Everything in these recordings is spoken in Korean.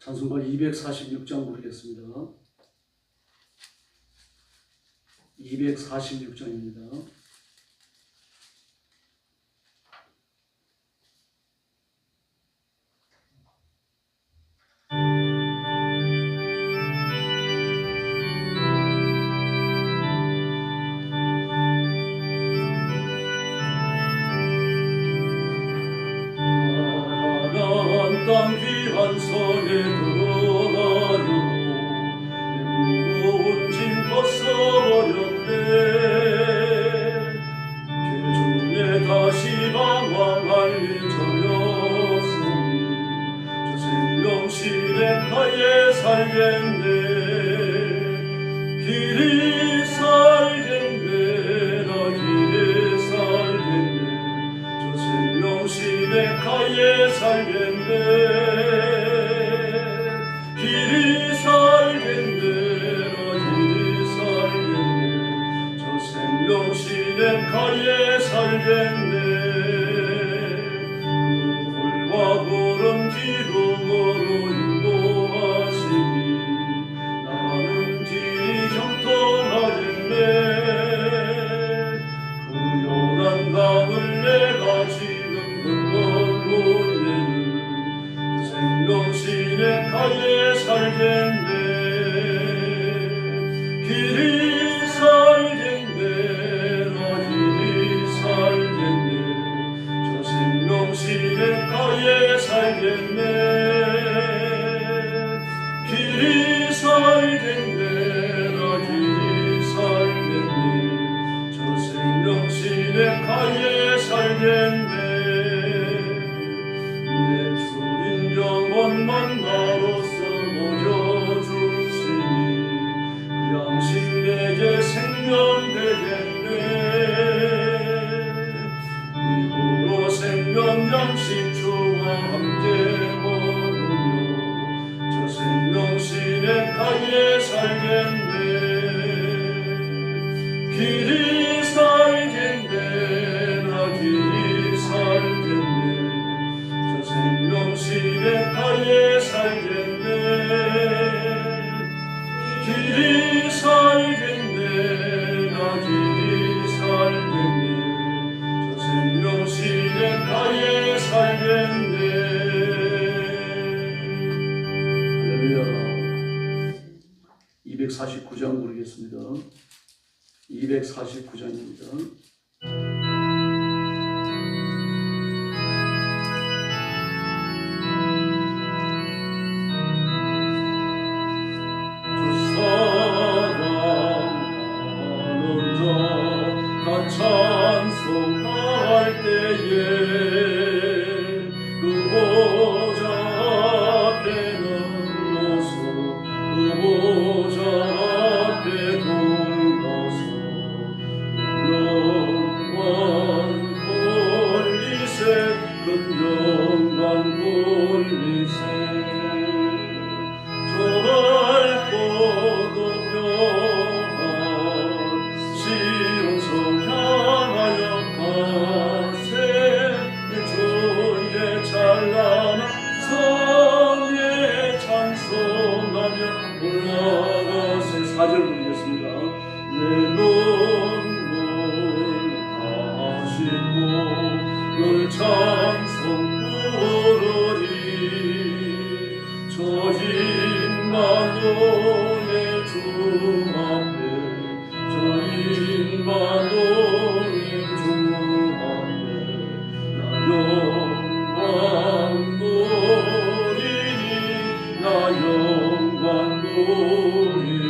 찬송가 246장 부르겠습니다. 246장입니다. 땅 귀한 성에 들어가려 내 무거운 짐 벗어버렸네. 죄중에 다시 방황할 저였으니 저 생명 시냇가에 살겠네. 길이 살겠네. 나 길이 살겠네. 저 생명 시냇가에 살겠네. 길이 살겠네. 나 길이 살겠네. 저 생명 시냇가에 살겠네. 그 불과 구름 기둥으로 인도하시니 나가는 길이 형통하겠네. 그 요단 강을 내가 지금 건널로 생명 시냇가에 살겠네. 길이 살겠네. 나 길이 살겠네. 저 생명 시냇가에 살겠네. 길이 살겠네. 나 길이 살겠네. 저 생명 시냇가에 살겠네. 영원만 나로서 먹여주시니 그 양식 내게 생명 되겠네. 이후로 생명 양식 주와 함께 먹으며 저 생명 시냇가에 살겠네. 길이 살겠네. 나 길이 살겠네. 생명 시냇가에 살겠네. 길이 살겠네. 나 길이 살겠네. 저 생명 시냇가에 살겠네. 할렐루야. 249장 부르겠습니다. 249장입니다. 찬송할 때에 그 보좌 앞에 넘어서 그 보좌 앞에 돌아서 영광 돌리세 큰 영광 돌리세 저 밝고 동명한 시온성 향하여 가세 주의 찬란한 성에 찬송하며 올라가세. 4절 부르겠습니다. 내 눈물 다 씻고 늘 찬송 부르리. 저 인마노의 주 앞에 저 인마노의 주 앞에 나 영광 누리리. 나 영광 누리리.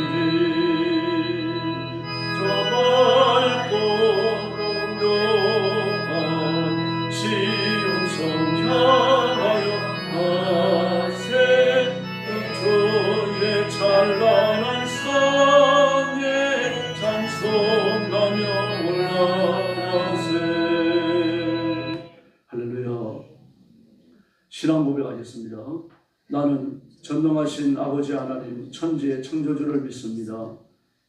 저 밝고 공명한 시온성 향하여 가세. 주의 찬란한 성에 찬송하며 올라가세. 할렐루야. 신앙 고백하겠습니다. 나는 전능하신 아버지 하나님 천지의 창조주를 믿습니다.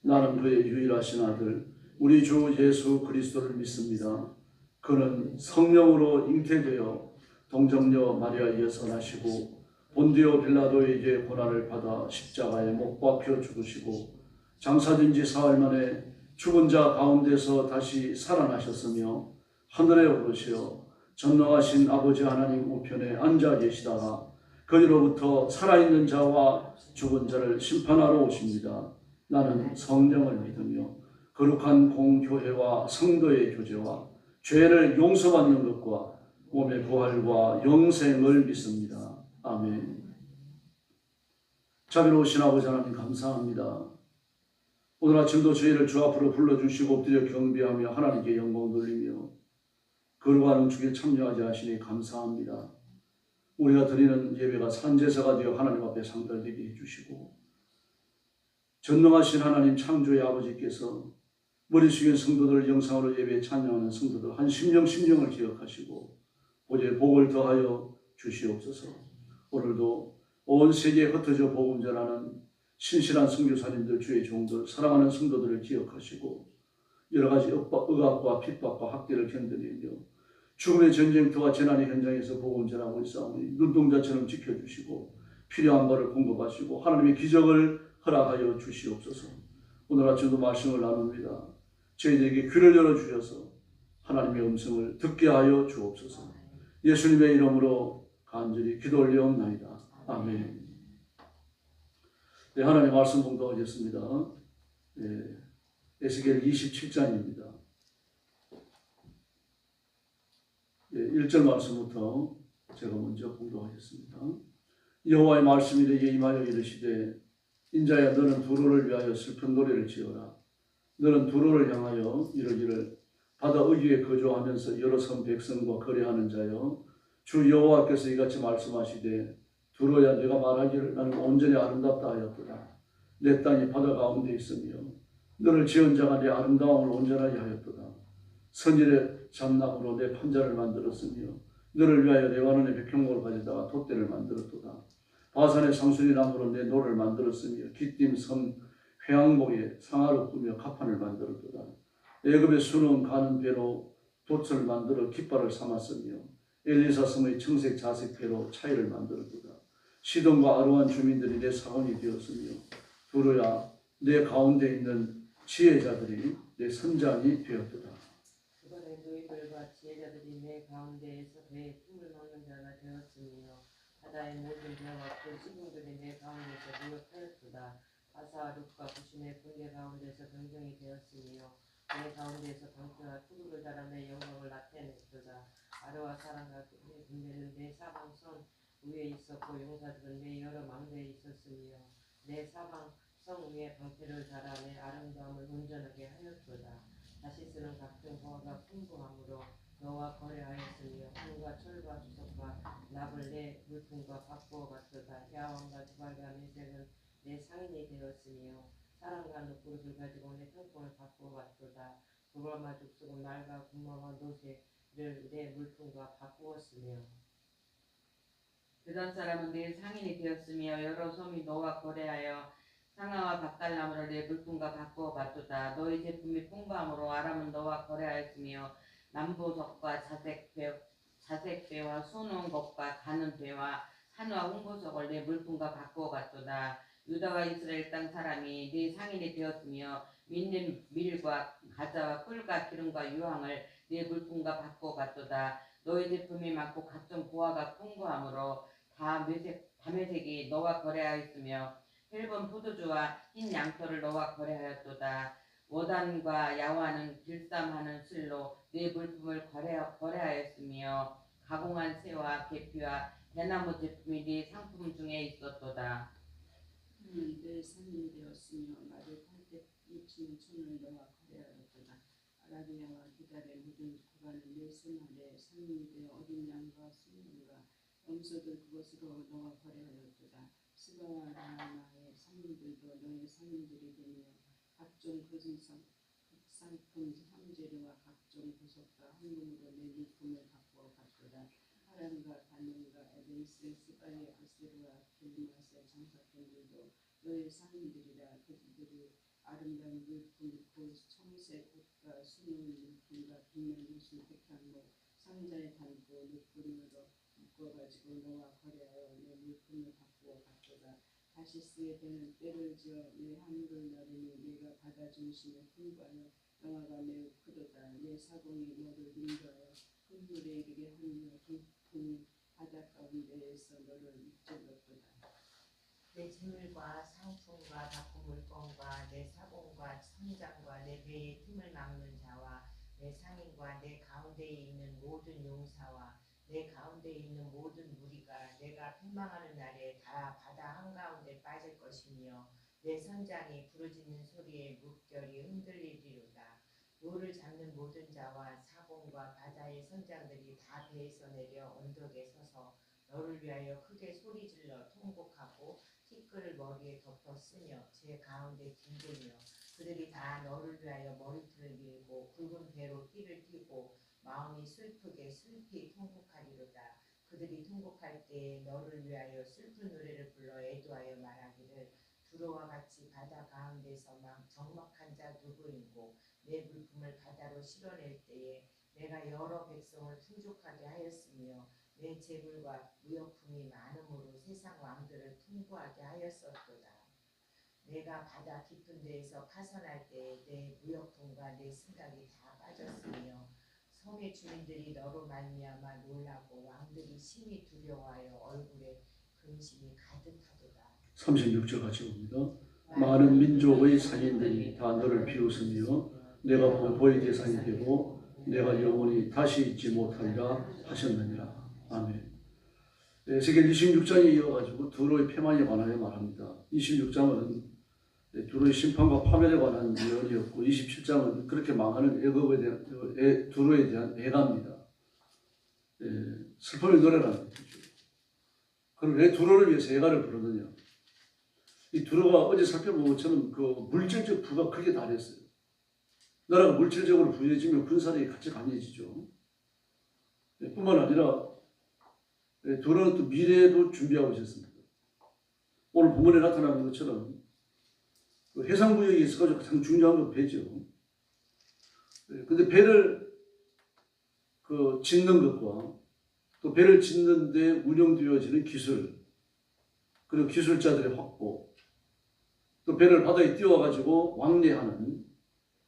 나는 그의 유일하신 아들 우리 주 예수 그리스도를 믿습니다. 그는 성령으로 잉태되어 동정녀 마리아에서 나시고 본디오 빌라도에게 고난을 받아 십자가에 못 박혀 죽으시고 장사된 지 사흘 만에 죽은 자 가운데서 다시 살아나셨으며 하늘에 오르시어 전능하신 아버지 하나님 우편에 앉아 계시다가 거기로부터 살아있는 자와 죽은 자를 심판하러 오십니다. 나는 성령을 믿으며 거룩한 공교회와 성도의 교제와 죄를 용서받는 것과 몸의 부활과 영생을 믿습니다. 아멘. 자비로우신 아버지 하나님 감사합니다. 오늘 아침도 저희를 주 앞으로 불러주시고 엎드려 경배하며 하나님께 영광 돌리며 거룩한 축에 참여하게 하시니 감사합니다. 우리가 드리는 예배가 산제사가 되어 하나님 앞에 상달되게 해주시고 전능하신 하나님 창조의 아버지께서 머리 숙인 성도들 영상으로 예배에 참여하는 성도들 한 심령을 기억하시고 보좌의 복을 더하여 주시옵소서. 오늘도 온 세계에 흩어져 복음 전하는 신실한 선교사님들, 주의 종들, 사랑하는 성도들을 기억하시고 여러 가지 억압과 핍박과 학대를 견뎌내며 죽음의 전쟁터와 재난의 현장에서 복음 전하고 있사오니 눈동자처럼 지켜주시고 필요한 바를 공급하시고 하나님의 기적을 허락하여 주시옵소서. 오늘 아침도 말씀을 나눕니다. 저희들에게 귀를 열어주셔서 하나님의 음성을 듣게 하여 주옵소서. 예수님의 이름으로 간절히 기도 올리옵나이다. 아멘. 네, 하나님 말씀 봉독하겠습니다. 네, 에스겔 27장입니다. 네, 1절 말씀부터 제가 먼저 봉독하겠습니다. 여호와의 말씀이 내게 임하여 이르시되 인자야 너는 두로를 위하여 슬픈 노래를 지어라. 너는 두로를 향하여 이르기를 바다 어귀에 거주하면서 여러 성 백성과 거래하는 자여 주 여호와께서 이같이 말씀하시되 두로야 내가 말하기를 나는 온전히 아름답다 하였도다. 내 땅이 바다 가운데 있으며 너를 지은 자가 내 아름다움을 온전하게 하였도다. 선일의 잣나무로 내 판자를 만들었으며 너를 위하여 레바논의 백향목을 가져다가 돛대를 만들었도다. 바산의 상수리 나무로 내 노를 만들었으며 기띔 섬 회양목에 상아로 꾸며 가판을 만들었도다. 애굽의 수는 가는 배로 돛을 만들어 깃발을 삼았으며 엘리사 섬의 청색 자색 배로 차이를 만들었도다. 시돈과 아루한 주민들이 내 사원이 되었으며 두로야 내 가운데 있는 지혜자들이 내 선장이 되었도다. 그번에 너희들과 지혜자들이 내 가운데에서 배에 품을 넣는 자가 되었으며 바다의 모든 배와 그 시군들이 내 가운데서 무역하였도다. 바사 룻과 부심의 군대 가운데서 병정이 되었으며 내 가운데에서 방패와 투구를 달아 내 영광을 나타냈도다. 아르와 사람과 그의 군대는 내 사방선 위에 있었고 용사들은 내 여러 망대에 있었으며 내 사방 성 위에 방패를 달아 내 아름다움을 온전하게 하였도다. 다시스는 같은 호화가 풍부함으로 너와 거래하였으며 황과 철과 주석과 납을 내 물품과 바꾸어 갔도다. 야왕과 두발과 메색은 내 상인이 되었으며 사람과 눕그릇을 가지고 내 통통을 바꾸어 갔도다. 두발과 죽석은 말과 군마와 노새를 내 물품과 바꾸었으며 그던 사람은 내 상인이 되었으며 여러 섬이 너와 거래하여 상아와 박달나무를 내 물품과 바꾸어 봤도다. 너희 제품이 풍부함으로 아람은 너와 거래하였으며 남보석과 자색배와 수놓은 것과 가는 배와 산화 홍보석을 내 물품과 바꾸어 봤도다. 유다와 이스라엘 땅 사람이 네 상인이 되었으며 믿는 밀과 가자와 꿀과 기름과 유황을 네 물품과 바꾸어 봤도다. 너희 제품이 많고 각종 보화가 풍부함으로 다메색이 너와 거래하였으며 헬본 포도주와 흰 양털을 너와 거래하였도다. 워단과 야와는 길쌈하는 실로 네 물품을 거래하였으며 가공한 새와 계피와 대나무 제품이 네 상품 중에 있었도다. 내 상인이 되었으며 말을 탈때 미치는 손을 너와 거래하였도다. 아라비아와 기달의 묻은 구간을 내 손 아래 상인이 되어 어린 양과 순양과 염소들 그것으로 너와 거래하였도다. 스바와 라마의 상인들도 너의 상인들이 되며 각종 거진 상품 향재료와 각종 보석과 황금으로 내 물품을 바꾸어 갔도다. 하란과 가능과 에벤스 스바의 아세르와 길맛의 장사꾼들도 너의 상인들이라. 그들이 아름다운 물품 곧 청색 옷과 수놓은 물품과 빛난 옷을 백향목 상자에 담고 눕근으로 묶어가지고 너와 거래하여 내 물품을 다시 쓰게 되는 때를 지어 내 하늘을 나르니 내가 바다 중심에 풍부하여 영화가 매우 크도다. 내 사공이 너를 인도하여 큰 물에 이르게 하며 동풍이 바다 가운데에서 너를 이끌었도다. 내 재물과 상품과 바쁜 물건과 내 사공과 선장과 내 배의 틈을 막는 자와 내 상인과 내 가운데에 있는 모든 용사와 내 가운데에 있는 모든 무리가 내가 패망하는 날에 다 바다 한가운데 빠질 것이며 내 선장이 부르짖는 소리에 물결이 흔들리리로다. 노를 잡는 모든 자와 사공과 바다의 선장들이 다 배에서 내려 언덕에 서서 너를 위하여 크게 소리질러 통곡하고 티끌을 머리에 덮어 쓰며 제 가운데 뒹굴며 그들이 다 너를 위하여 머리털을 밀고 굵은 배로 띠를 띠고 마음이 슬피 통곡하리로다. 그들이 통곡할 때에 너를 위하여 슬픈 노래를 불러 애도하여 말하기를 두로와 같이 바다 가운데서 적막한 자 누구인고 내 물품을 바다로 실어낼 때에 내가 여러 백성을 풍족하게 하였으며 내 재물과 무역품이 많음으로 세상 왕들을 풍부하게 하였었도다. 내가 바다 깊은 데에서 파선할 때에 내 무역품과 내 승각이 다 빠졌으며 성의 주민들이 너로 말미암아 놀라고 왕들이 심히 두려워하여 얼굴에 근심이 가득하도다. 36절 같이 봅니다. 많은 민족의 상인들이 다 너를 비웃으며 내가 보보의 대상이 되고 내가 영원히 다시 잊지 못하리라 하셨느니라. 아멘. 에스겔 26장에 이어가지고 두로의 패만에 관하여 말합니다. 26장은 두로의 심판과 파멸에 관한 예언이었고 27장은 그렇게 망하는 애굽에 대한 두로에 대한 애가입니다. 슬픔의 노래라는 뜻이죠. 그럼 왜 두로를 위해서 애가를 부르느냐? 이 두로가 어제 살펴본 것처럼 그 물질적 부가 크게 달했어요. 나라가 물질적으로 부유해지면 군사력이 같이 강해지죠. 뿐만 아니라 두로는 또 미래에도 준비하고 있었습니다. 오늘 본문에 나타나는 것처럼 해상무역이 있어가지고 가장 중요한 건 배죠. 근데 배를 짓는 것과 또 배를 짓는데 운영되어지는 기술, 그리고 기술자들의 확보, 또 배를 바다에 띄워가지고 왕래하는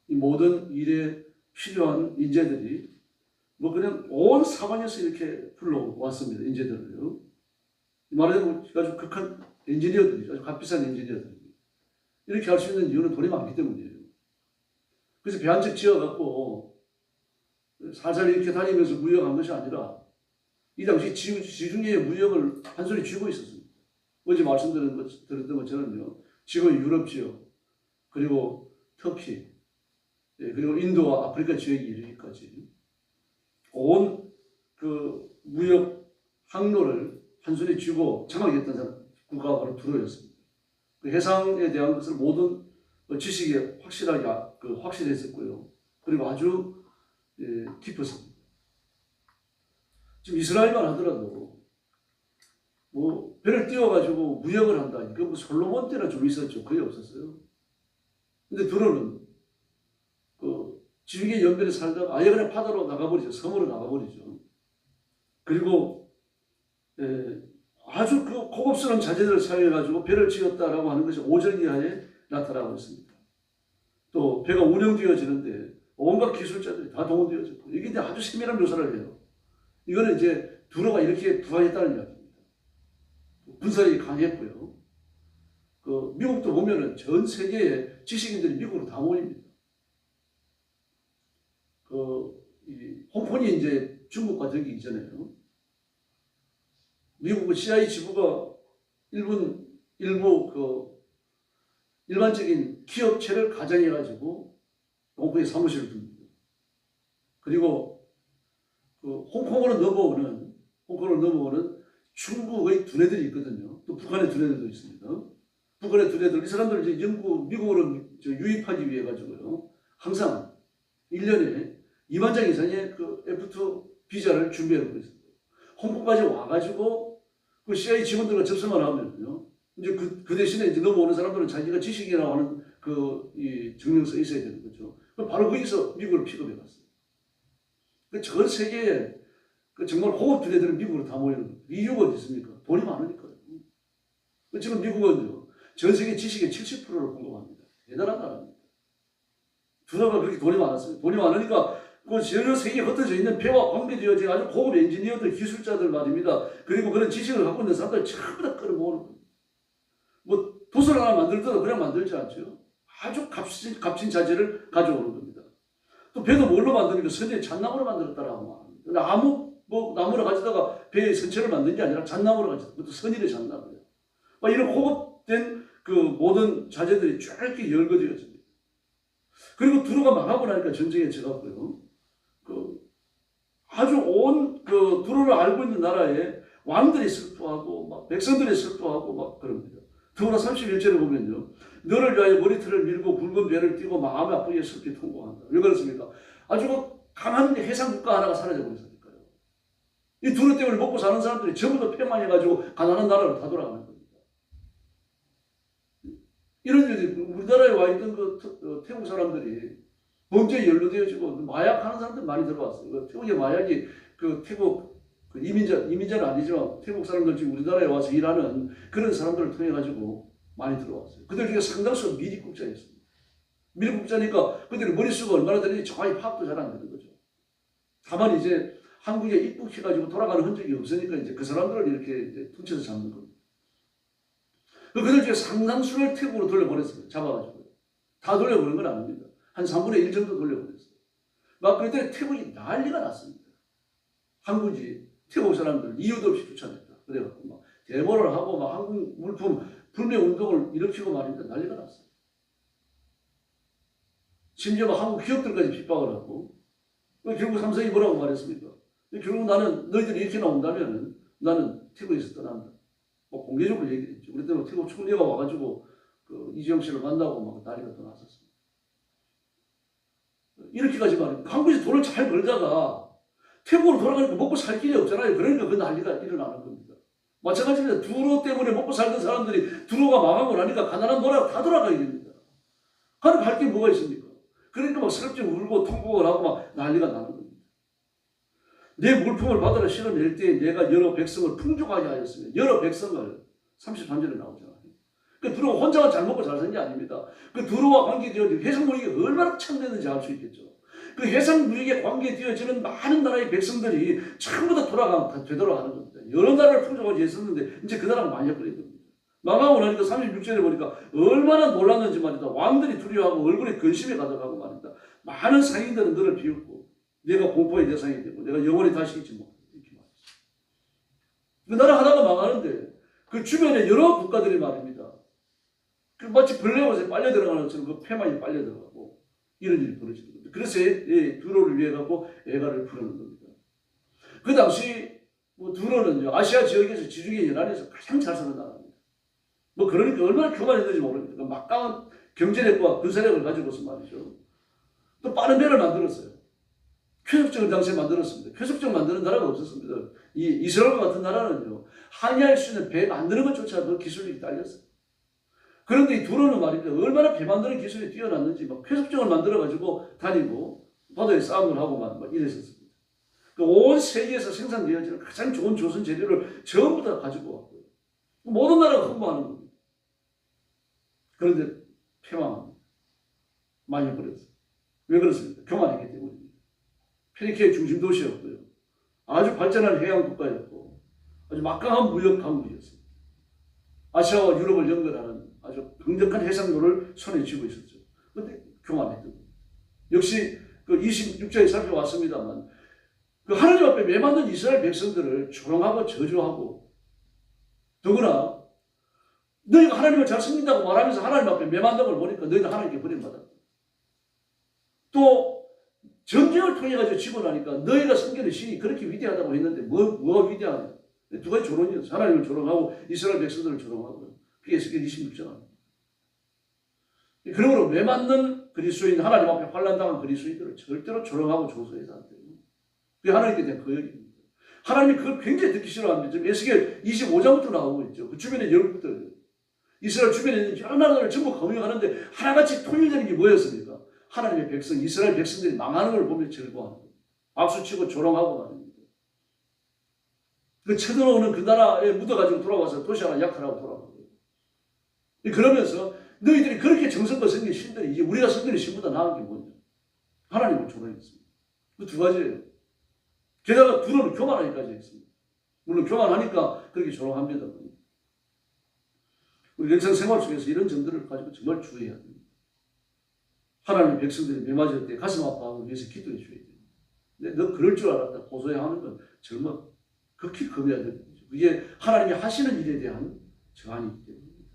이 모든 일에 필요한 인재들이 뭐 그냥 온 사방에서 이렇게 불러왔습니다. 인재들을요. 말하자면 아주 극한 엔지니어들이죠. 아주 값비싼 엔지니어들. 이렇게 할 수 있는 이유는 돈이 많기 때문이에요. 그래서 배 한 척 지어갖고 살살 이렇게 다니면서 무역한 것이 아니라 이 당시 지중해의 무역을 한 손에 쥐고 있었습니다. 어제 들었던 것처럼요. 지금 유럽 지역, 그리고 터키, 그리고 인도와 아프리카 지역에 이르기까지 온 그 무역 항로를 한 손에 쥐고 장악했던 국가가 바로 두로였습니다. 그 해상에 대한 것을 모든 지식에 확실하게 확실했었고요. 그리고 아주 깊었습니다. 지금 이스라엘만 하더라도 뭐 배를 띄워가지고 무역을 한다. 이거 뭐 솔로몬 때나 좀 있었죠. 거의 없었어요. 근데 두로는 그 지중해 연변에 살다가 아예 그냥 바다로 나가버리죠. 섬으로 나가버리죠. 그리고 아주 그 고급스러운 자재들을 사용해가지고 배를 지었다라고 하는 것이 5절 이하에 나타나고 있습니다. 또 배가 운영되어지는데 온갖 기술자들이 다 동원되어졌고 이게 이제 아주 세밀한 묘사를 해요. 이거는 이제 두로가 이렇게 부활했다는 이야기입니다. 군사력이 강했고요. 그 미국도 보면은 전 세계의 지식인들이 미국으로 다 모입니다. 홍콩이 이제 중국과 되기 이전에요. 미국의 CIA 지부가 일부 일반적인 기업체를 가장해가지고 홍콩에 사무실을 둡니다. 그리고 홍콩으로 넘어오는 중국의 두뇌들이 있거든요. 또 북한의 두뇌들도 있습니다. 북한의 두뇌들, 이 사람들을 이제 미국으로 유입하기 위해 가지고요. 항상 1년에 2만 장 이상의 그 F2 비자를 준비해 놓고 있습니다. 홍콩까지 와가지고 그 CIA 직원들과 접선을 하면요. 이제 그 대신에 이제 넘어오는 사람들은 자기가 지식이라고 하는 이 증명서에 있어야 되는 거죠. 바로 거기서 미국을 픽업해 갔어요. 전 세계에 정말 호흡 두뇌들은 미국으로 다 모이는 거예요. 이유가 어디 있습니까? 돈이 많으니까요. 지금 미국은요, 전 세계 지식의 70%를 공급합니다. 대단한 나라입니다. 두로가 그렇게 돈이 많았어요. 돈이 많으니까 그 전 세계에 흩어져 있는 배와 관계되어진 아주 고급 엔지니어들, 기술자들 말입니다. 그리고 그런 지식을 갖고 있는 사람들 전부 다 끌어모으는 겁니다. 뭐 도서를 하나 만들더라도 그냥 만들지 않죠. 아주 값진 자재를 가져오는 겁니다. 또 배도 뭘로 만드니까 선제 잣나무로 만들었다라고 합니다. 나무를 가져다가 배의 선체를 만든 게 아니라 잣나무로 가져다. 그것도 선일의 잣나무예요. 이런 고급된 그 모든 자재들이 쭉 이렇게 열거되어집니다. 그리고 두로가 망하고 나니까 전쟁에 져갔고요. 아주 온 두로를 알고 있는 나라에 왕들이 슬퍼하고 막 백성들이 슬퍼하고 막 그럽니다. 더구나 31절에 보면요. 너를 위하여 머리털을 밀고 굵은 배를 띄고 마음이 아프게 슬피 통곡한다. 왜 그렇습니까? 아주 강한 해상 국가 하나가 사라져 버렸으니까요. 이 두로 때문에 먹고 사는 사람들이 전부 다 패망해가지고 가난한 나라로 다 돌아가는 겁니다. 이런 일이 우리나라에 와 있던 태국 사람들이 범죄에 연루되어지고 마약하는 사람들 많이 들어왔어요. 태국의 마약이 태국 이민자는 아니지만 태국 사람들 지금 우리나라에 와서 일하는 그런 사람들을 통해 가지고 많이 들어왔어요. 그들 중에 상당수가 미립국자였습니다. 미립국자니까 그들이 머릿수가 얼마나 되는지 정확히 파악도 잘 안 되는 거죠. 다만 이제 한국에 입국해가지고 돌아가는 흔적이 없으니까 이제 그 사람들을 이렇게 이제 퉁쳐서 잡는 겁니다. 그들 중에 상당수를 태국으로 돌려보냈어요. 잡아가지고. 다 돌려보낸 건 아닙니다. 한 3분의 1 정도 돌려보냈어요. 막 그랬더니 태국이 난리가 났습니다. 한국이 태국 사람들 이유도 없이 쫓아냈다. 그래갖고 막 데모를 하고 막 한국 물품 불매 운동을 일으키고 말인데 난리가 났어요. 심지어 막 한국 기업들까지 핍박을 하고 결국 삼성이 뭐라고 말했습니까? 결국 나는 너희들이 이렇게 나온다면 나는 태국에서 떠난다. 공개적으로 얘기를 했죠. 우리 때는 태국 총리가 와가지고 이재용 씨를 만나고 막 난리가 또 났었습니다. 이렇게까지 말입니다. 한국에서 돈을 잘 벌다가 태국으로 돌아가니까 먹고 살 길이 없잖아요. 그러니까 그 난리가 일어나는 겁니다. 마찬가지입니다. 두로 때문에 먹고 살던 사람들이 두로가 망하고 나니까 가난한 나라가 다 돌아가야 됩니다. 하는 갈 게 뭐가 있습니까? 그러니까 막 슬쩍 울고 통곡을 하고 막 난리가 나는 겁니다. 내 물품을 받으러 실어낼 때 내가 여러 백성을 풍족하게 하였으며 여러 백성을 33절에 나오잖아요. 그 두로가 혼자가 잘 먹고 잘 산 게 아닙니다. 그 두로와 관계되어진 해상무역이 얼마나 참되는지 알 수 있겠죠. 그 해상무역에 관계되어지는 많은 나라의 백성들이 전부 다 되돌아가는 겁니다. 여러 나라를 풍족하게 했었는데 이제 그 나라가 망해버린 겁니다. 망하고 나니까 36절에 보니까 얼마나 놀랐는지 말이다. 왕들이 두려워하고 얼굴에 근심이 가득하고 말이다. 많은 상인들은 너를 비웃고 내가 공포의 대상이 되고 내가 영원히 다시 있지 못한다. 이렇게 말했어요. 그 나라 하나가 망하는데 그 주변에 여러 국가들이 말입니다. 마치 벌레가 빨려 들어가는 것처럼 그 폐만이 빨려 들어가고 이런 일이 벌어지는 겁니다. 그래서 두로를 위해 갖고 애가를 부르는 겁니다. 그 당시 두로는요 아시아 지역에서 지중해 연안에서 가장 잘 사는 나라입니다. 그러니까 얼마나 교만했는지 모릅니다. 막강한 경제력과 군사력을 가지고서 말이죠. 또 빠른 배를 만들었어요. 쾌속정을 당시에 만들었습니다. 쾌속정 만드는 나라가 없었습니다. 이 이스라엘과 같은 나라는요 항해할 수 있는 배 만드는 것조차도 기술력이 딸렸어요. 그런데 이 두로는 말입니다. 얼마나 배 만드는 기술이 뛰어났는지 막 쾌속정을 만들어가지고 다니고 바다에 싸움을 하고 막 이랬었습니다. 온 세계에서 생산되어지는 가장 좋은 조선 재료를 전부 다 가지고 왔고요. 모든 나라가 흥망하는 겁니다. 그런데 패망합니다. 많이 버렸어요. 왜 그렇습니까? 교만했기 때문입니다. 페니키의 중심 도시였고요. 아주 발전한 해양 국가였고 아주 막강한 무역 강국이었습니다. 아시아와 유럽을 연결하는 아주 강력한 해상로를 손에 쥐고 있었죠. 그런데 교만했던 겁니다. 역시 26절에 살펴왔습니다만 하나님 앞에 매맞는 이스라엘 백성들을 조롱하고 저주하고 더구나 너희가 하나님을 잘 섬긴다고 말하면서 하나님 앞에 매맞는 걸 보니까 너희들 하나님께 버림받았다. 또 전쟁을 통해 가지고 지고 나니까 너희가 섬기는 신이 그렇게 위대하다고 했는데 뭐가 위대하냐? 두 가지 조롱이었어요. 하나님을 조롱하고 이스라엘 백성들을 조롱하고요. 그게 에스겔 26장. 그러므로 매맞는 그리스도인 하나님 앞에 환난당한 그리스도인들을 절대로 조롱하고 조소해서 안 돼요. 그게 하나님께 대한 거역입니다. 하나님이 그걸 굉장히 듣기 싫어합니다. 지금 에스겔 25장부터 나오고 있죠. 그 주변에 열국들 이스라엘 주변에 있는 여러 나라를 전부 검역하는데 하나같이 통일되는 게 뭐였습니까? 하나님의 백성, 이스라엘 백성들이 망하는 걸 보며 즐거워하는 거예요. 박수치고 조롱하고 말입니다. 그 쳐들어오는 그 나라에 묻어가지고 돌아와서 도시 하나 약탈하고 돌아가는 거예요. 그러면서 너희들이 그렇게 정성껏 섬긴 신들이 이제 우리가 섬기는 신보다 나은 게 뭐냐? 하나님을 조롱했습니다. 그 두 가지예요. 게다가 둘은 교만하기까지 했습니다. 물론 교만하니까 그렇게 조롱합니다. 우리 일상생활 속에서 이런 점들을 가지고 정말 주의해야 됩니다. 하나님의 백성들이 매맞을 때 가슴 아파하기 위해서 기도해 줘야 됩니다. 근데 너 그럴 줄 알았다 고소해하는 건 정말 극히 금해야 되는 거죠. 그게 하나님이 하시는 일에 대한 저항이기 때문입니다.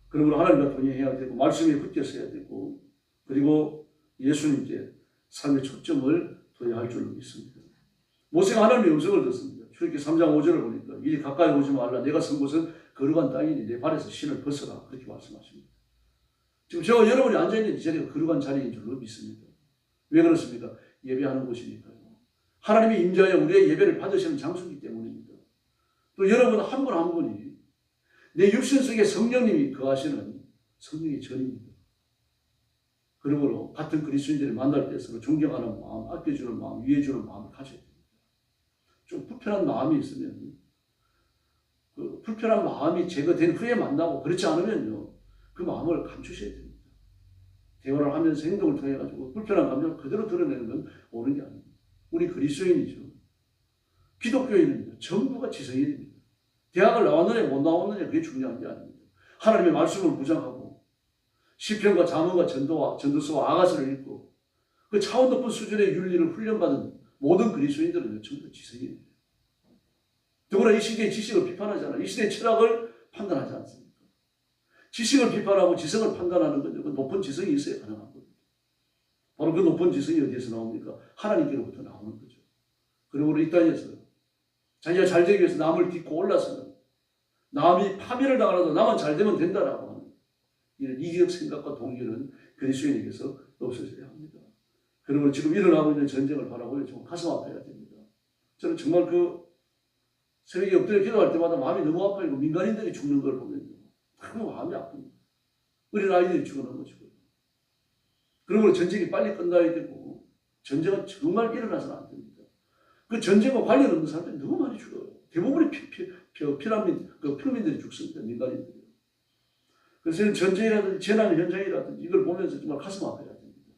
그러므로 하나님과 동행해야 되고 말씀에 붙여서야 되고 그리고 예수님께 삶의 초점을 둬야 할 줄로 믿습니다. 모세가 하나님의 음성을 듣습니다. 출애굽기 3장 5절을 보니까 이리 가까이 오지 말라. 내가 선 곳은 거룩한 땅이니 내 발에서 신을 벗어라. 그렇게 말씀하십니다. 지금 저와 여러분이 앉아있는 이 자리가 거룩한 자리인 줄로 믿습니다. 왜 그렇습니까? 예배하는 곳이니까요. 하나님이 임재하여 우리의 예배를 받으시는 장소이기 때문입니다. 또 여러분 한 분 한 분이 내 육신 속에 성령님이 거하시는 성령의 전입니다. 그러므로 같은 그리스도인들을 만날 때 서로 존경하는 마음, 아껴주는 마음, 위해주는 마음을 가져야 됩니다. 좀 불편한 마음이 있으면 그 불편한 마음이 제거된 후에 만나고 그렇지 않으면요 그 마음을 감추셔야 됩니다. 대화를 하면서 행동을 통해 가지고 불편한 감정을 그대로 드러내는 건 옳은 게 아닙니다. 우리 그리스도인이죠. 기독교인은요 전부가 지성인입니다. 대학을 나왔느냐 못 나왔느냐 그게 중요한 게 아닙니다. 하나님의 말씀을 묵상하고 시편과 잠언과 전도서와 아가서를 읽고 그 차원 높은 수준의 윤리를 훈련받은 모든 그리스도인들은 전부 지성인입니다. 더구나 이 시대의 지식을 비판하잖아요. 이 시대의 철학을 판단하지 않습니까? 지식을 비판하고 지성을 판단하는 건 그 높은 지성이 있어야 가능한 겁니다. 바로 그 높은 지성이 어디에서 나옵니까? 하나님께로부터 나오는 거죠. 그러므로 이 땅에서 자기가 잘 되기 위해서 남을 딛고 올라서는 남이 파멸을 당하라도 나만 잘 되면 된다라고 하는 이런 이기적 생각과 동기는 그리스도인에게서 없어져야 합니다. 그러므로 지금 일어나고 있는 전쟁을 바라보면 정말 가슴 아파야 됩니다. 저는 정말 그 새벽에 엎드려 기도할 때마다 마음이 너무 아파요. 민간인들이 죽는 걸 보면요. 너무 마음이 아픕니다. 어린 아이들이 죽어 넘어지고요. 그러므로 전쟁이 빨리 끝나야 되고 전쟁은 정말 일어나서는 안 됩니다. 그 전쟁과 관련 없는 사람들이 너무 많이 죽어요. 대부분이 평민들이 죽습니다. 민간인들이. 그래서 전쟁이라든지 재난 현장이라든지 이걸 보면서 정말 가슴 아파야 됩니다.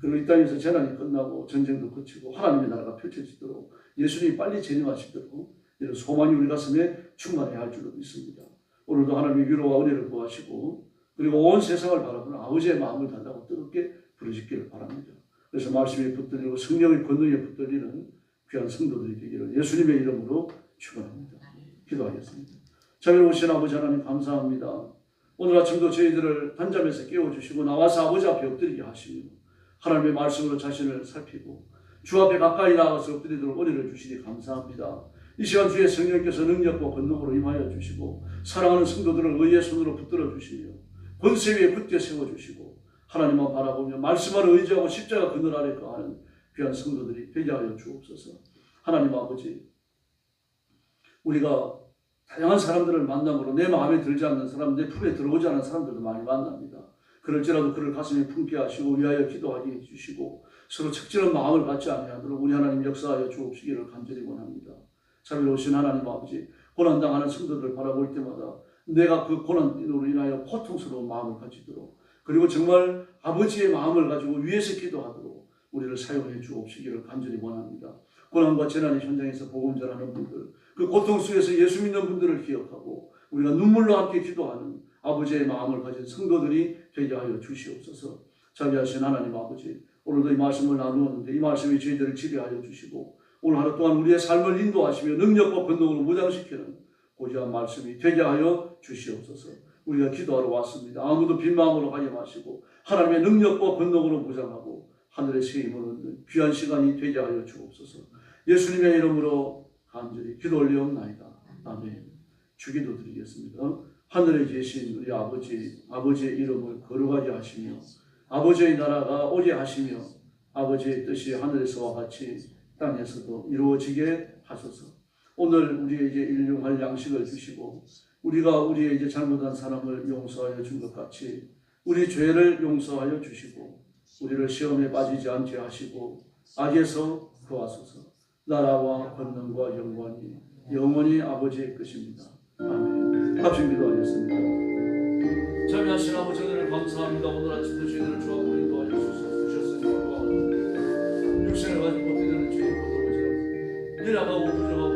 그리고 이 땅에서 재난이 끝나고 전쟁도 그치고 하나님의 나라가 펼쳐지도록 예수님이 빨리 재림하시도록 이런 소망이 우리 가슴에 충만해야 할 줄로 믿습니다. 오늘도 하나님의 위로와 은혜를 구하시고 그리고 온 세상을 바라보는 아버지의 마음을 단다고 뜨겁게 부르짖기를 바랍니다. 그래서 말씀에 붙들리고 성령의 권능에 붙들리는 귀한 성도들이 되기를 예수님의 이름으로 축원합니다. 기도하겠습니다. 자비로 오신 아버지 하나님 감사합니다. 오늘 아침도 저희들을 단잠에서 깨워주시고 나와서 아버지 앞에 엎드리게 하시며 하나님의 말씀으로 자신을 살피고 주 앞에 가까이 나가서 엎드리도록 은혜를 주시니 감사합니다. 이 시간 주의 성령께서 능력과 권능으로 임하여 주시고 사랑하는 성도들을 의의 손으로 붙들어 주시며 권세 위에 굳게 세워주시고 하나님만 바라보며 말씀을 의지하고 십자가 그늘 아래 거하는 귀한 성도들이 되게 하여 주옵소서. 하나님 아버지 우리가 다양한 사람들을 만남으로 내 마음에 들지 않는 사람, 내 품에 들어오지 않는 사람들도 많이 만납니다. 그럴지라도 그를 가슴에 품게 하시고 위하여 기도하게 해주시고 서로 적절한 마음을 갖지 아니하도록 우리 하나님 역사하여 주옵시기를 간절히 원합니다. 자비로우신 하나님 아버지 고난당하는 성도들을 바라볼 때마다 내가 그 고난으로 인하여 고통스러운 마음을 가지도록 그리고 정말 아버지의 마음을 가지고 위에서 기도하도록 우리를 사용해 주옵시기를 간절히 원합니다. 고난과 재난의 현장에서 복음 전하는 분들 그 고통 속에서 예수 믿는 분들을 기억하고 우리가 눈물로 함께 기도하는 아버지의 마음을 가진 성도들이 되게 하여 주시옵소서. 자비하신 하나님 아버지 오늘도 이 말씀을 나누었는데 이 말씀이 저희들을 지배하여 주시고 오늘 하루 동안 우리의 삶을 인도하시며 능력과 권능으로 무장시키는 고귀한 말씀이 되게 하여 주시옵소서. 우리가 기도하러 왔습니다. 아무도 빈 마음으로 가지 마시고 하나님의 능력과 권능으로 무장하고 하늘의 새 힘을 얻는 귀한 시간이 되게 하여 주옵소서. 예수님의 이름으로 간절히 기도 올리옵나이다. 아멘. 주기도 드리겠습니다. 하늘에 계신 우리 아버지의 이름을 거룩하게 하시며 아버지의 나라가 오게 하시며 아버지의 뜻이 하늘에서와 같이 땅에서도 이루어지게 하소서. 오늘 우리에게 일용할 양식을 주시고 우리가 우리에게 잘못한 사람을 용서하여 준 것 같이 우리 죄를 용서하여 주시고 우리를 시험에 빠지지 않게 하시고 악에서 구하소서. 나라와 권능과 영광이 영원히 아버지의 것입니다. 아멘. 합심 기도하겠습니다. 자비하신 아버지 은혜를 감사합니다. 오늘 아침도 저희들을 주 앞으로 인도하여 주셨으니 영광을 육신을 가지고 뛰는 죄인 보도록 일하고 부정하고